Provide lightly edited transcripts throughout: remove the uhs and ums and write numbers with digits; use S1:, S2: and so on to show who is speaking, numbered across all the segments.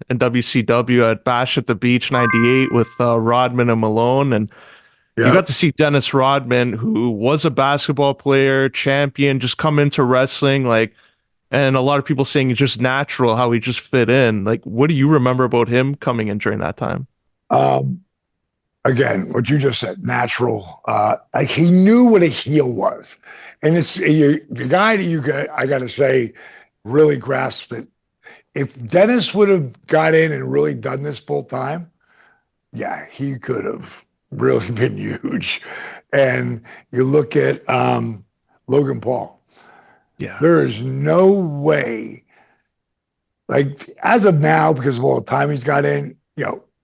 S1: in WCW at Bash at the Beach '98 with Rodman and Malone, and you got
S2: Yep.
S1: to see Dennis Rodman, who was a basketball player, champion, just come into wrestling like, and a lot of people saying it's just natural how he just fit in. Like, what do you remember about him coming in during that time?
S2: Um, Again, what you just said, natural. Like he knew what a heel was, and the guy that I got to say, really grasped it. If Dennis would have got in and really done this full time, yeah, he could have really been huge. And you look at Logan Paul.
S1: Yeah.
S2: There is no way, like as of now, because of all the time he's got in,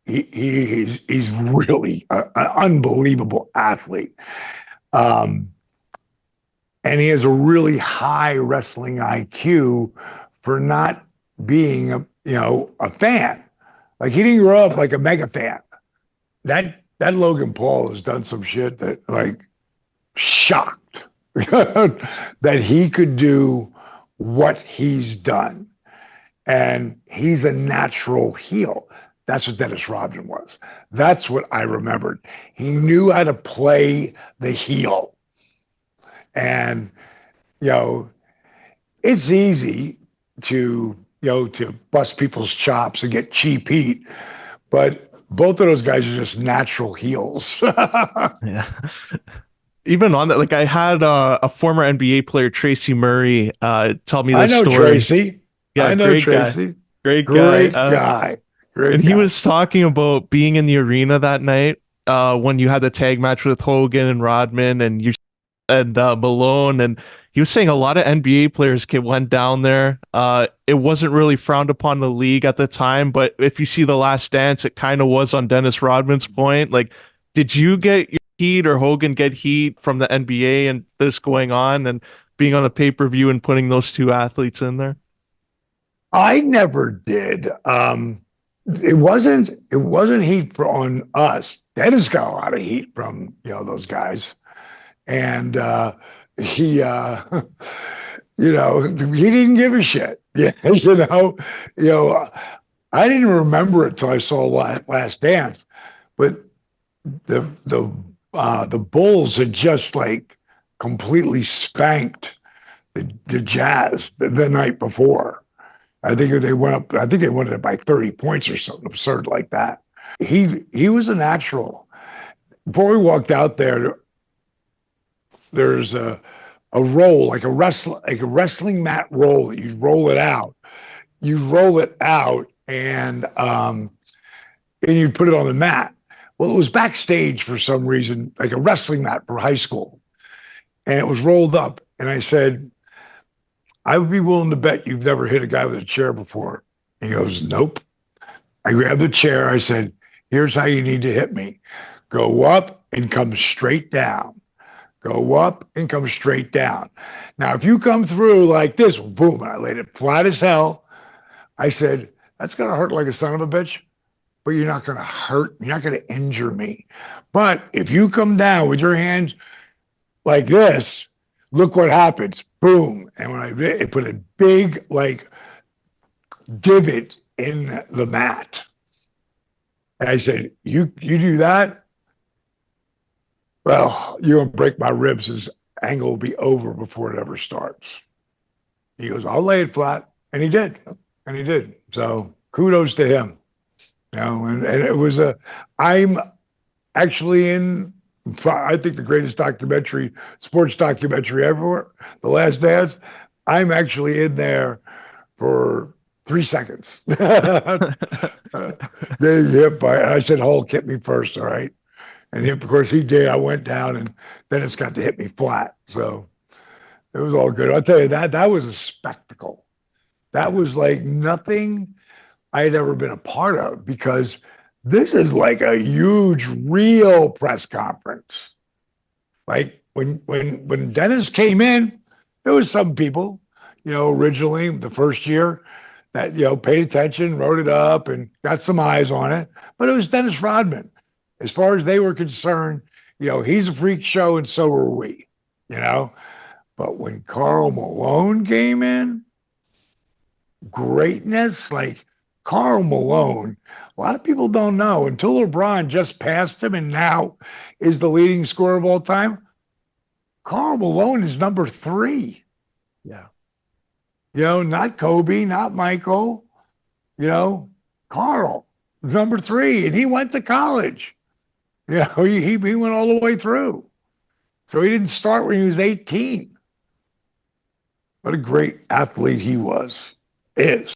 S2: he's really an unbelievable athlete. Um, and he has a really high wrestling IQ for not being a fan. Like he didn't grow up like a mega fan. That Logan Paul has done some shit that like shocked that he could do what he's done. And he's a natural heel. That's what Dennis Rodman was. That's what I remembered. He knew how to play the heel. And, you know, it's easy to bust people's chops and get cheap heat, but both of those guys are just natural heels.
S1: Yeah. Even on that, like I had a former NBA player, Tracy Murray, tell me
S2: I
S1: this
S2: know
S1: story.
S2: Tracy.
S1: Yeah,
S2: I know
S1: great guy,
S2: Tracy.
S1: great guy.
S2: Great guy.
S1: And
S2: Great
S1: he
S2: guy.
S1: was talking about being in the arena that night, when you had the tag match with Hogan and Rodman and Malone, and he was saying a lot of NBA players went down there. It wasn't really frowned upon the league at the time, but if you see The Last Dance, it kind of was on Dennis Rodman's point. Like, did you get your heat or Hogan get heat from the NBA and this going on and being on the pay-per-view and putting those two athletes in there?
S2: I never did. It wasn't heat on us. Dennis got a lot of heat from those guys, and he he didn't give a shit. Yeah, you know. I didn't remember it till I saw Last Dance, but the Bulls had just like completely spanked the Jazz the night before. I think they went up. I think they won it by 30 points or something absurd like that. He was a natural. Before we walked out there, there's a roll like a wrestling mat roll that you roll it out. You roll it out and you put it on the mat. Well, it was backstage for some reason, like a wrestling mat for high school, and it was rolled up. And I said, I would be willing to bet you've never hit a guy with a chair before. And he goes, nope. I grabbed the chair. I said, here's how you need to hit me. Go up and come straight down. Go up and come straight down. Now, if you come through like this, boom, and I laid it flat as hell. I said, that's going to hurt like a son of a bitch, but you're not going to hurt. You're not going to injure me. But if you come down with your hands like this, look what happens. Boom. And when I did, it put a big, like, divot in the mat. And I said, you do that? Well, you're going to break my ribs. This angle will be over before it ever starts. He goes, I'll lay it flat. And he did. And he did. So kudos to him. And it was I'm actually in, I think the greatest sports documentary ever, The Last Dance. I'm actually in there for 3 seconds. Getting hit by, I said, Hulk hit me first, all right? And of course, he did. I went down, and then it's got to hit me flat. So it was all good. I'll tell you, that was a spectacle. That was like nothing I had ever been a part of, because this is like a huge, real press conference. Like when Dennis came in, there was some people, originally the first year that paid attention, wrote it up, and got some eyes on it. But it was Dennis Rodman. As far as they were concerned, he's a freak show, and so are we. You know, but when Karl Malone came in, greatness, like Karl Malone, a lot of people don't know until LeBron just passed him and now is the leading scorer of all time. Karl Malone is number 3.
S1: Yeah.
S2: Not Kobe, not Michael, Karl, number 3. And he went to college. He went all the way through. So he didn't start when he was 18. What a great athlete he was, is.